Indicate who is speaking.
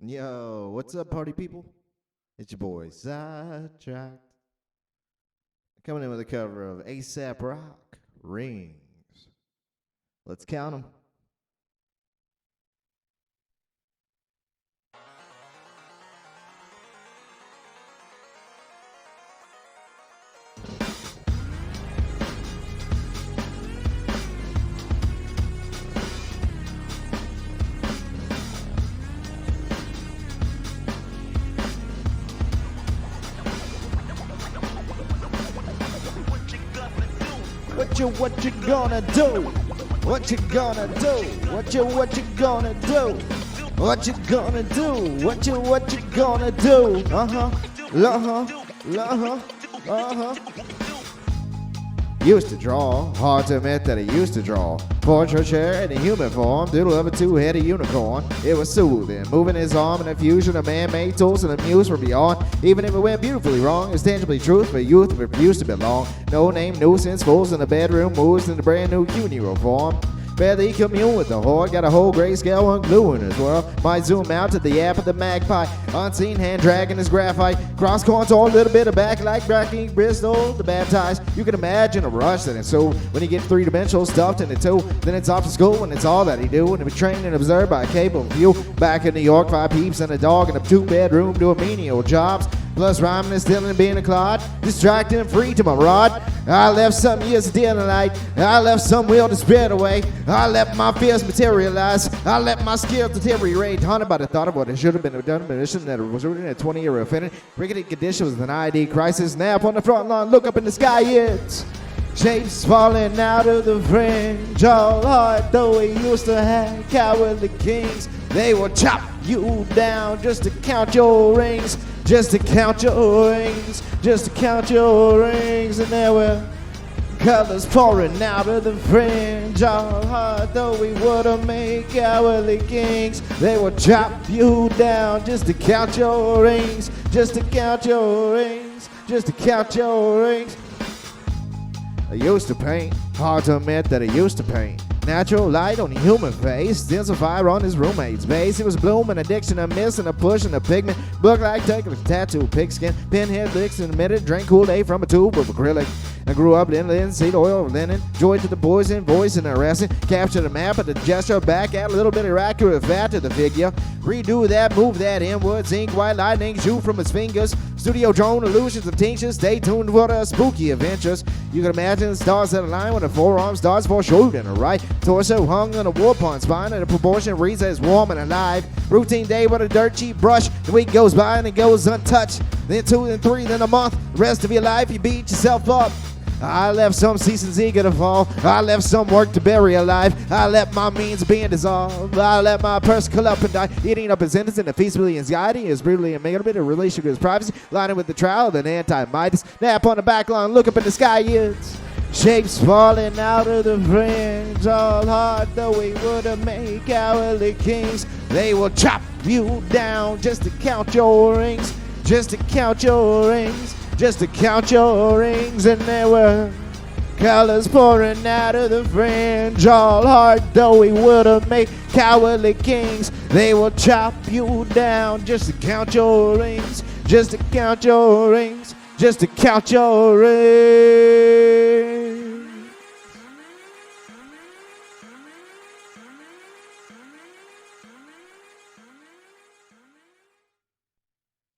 Speaker 1: Yo, what's up, party people? It's your boy, SideTrakt. Coming in with a cover of Aesop Rock, Rings. Let's count them. What you gonna do? What you gonna do? What you gonna do? What you gonna do? What you gonna do? Used to draw, hard to admit that I used to draw. Portraiture in a human form, doodle of a two-headed unicorn. It was soothing, moving his arm in a fusion of man-made tools and a muse from beyond. Even if it went beautifully wrong, it's tangibly truth for youth refused to belong. No name, nuisance, fools in the bedroom, moves in the brand new Q-Nero form. Barely commune with the horde, got a whole grayscale ungluing his world. Might zoom out to the app of the magpie, unseen hand dragging his graphite. Cross contour, a little bit of backlight, bracking Bristol to baptize. You can imagine a rush that ensued when he gets three-dimensional stuffed into two. Then it's off to school and it's all that he do. And he was trained and observed by a capable few. Back in New York, 5 peeps and a dog in a 2-bedroom doing menial jobs. Plus rhyming and stealing, being a clod, distracting and free to my rod. I left some years of daylight, I left some will to spread away. I let my fears materialize, I let my skills deteriorate. Haunted by the thought of what it should have been done, but it shouldn't have was rooted in a 20-year affinity. Rickety condition was an ID crisis. Now up on the front line, look up in the sky, it's shapes falling out of the fringe. All hard though we used to have cowardly kings. They will chop you down just to count your rings. Just to count your rings, just to count your rings. And there were colors pouring out of the fringe. All hard though we would have made cowardly kings. They will chop you down just to count your rings. Just to count your rings, just to count your rings. I used to paint, hard to admit that I used to paint. Natural light on the human face, stencil fire on his roommate's face. He was blooming, addiction, a miss, and a push, and a pigment. Looked like taking a tattoo, pigskin, pinhead licks in a minute. Drank Kool-Aid from a tube of acrylic. I grew up in linseed oil of linen. Joy to the poison, voice and arresting. Captured a map of the gesture, back at a little bit of accurate fat to the figure. Redo that, move that inwards. Ink, white lightning, shoot from his fingers. Studio drone, illusions of tinctures. Stay tuned for the spooky adventures. You can imagine the stars that align when the forearm starts foreshortened and a right torso hung on a war pawn spine, and the proportion reads as warm and alive. Routine day with a dirt cheap brush. The week goes by and it goes untouched. Then 2, then 3, then a month. The rest of your life you beat yourself up. I left some seasons eager to fall. I left some work to bury alive. I let my means being dissolved. I let my purse curl up and die. Eating up his innocence and feastfully anxiety is brutally and making a bit of relation with his privacy. Lining with the trial of an anti-Midas. Nap on the back line, look up in the sky, it's shapes falling out of the fringe. All hard though we would have made cowardly kings. They will chop you down just to count your rings. Just to count your rings. Just to count your rings. And there were colors pouring out of the fringe. All hard though we would have made cowardly kings. They will chop you down just to count your rings. Just to count your rings. Just to count your rings.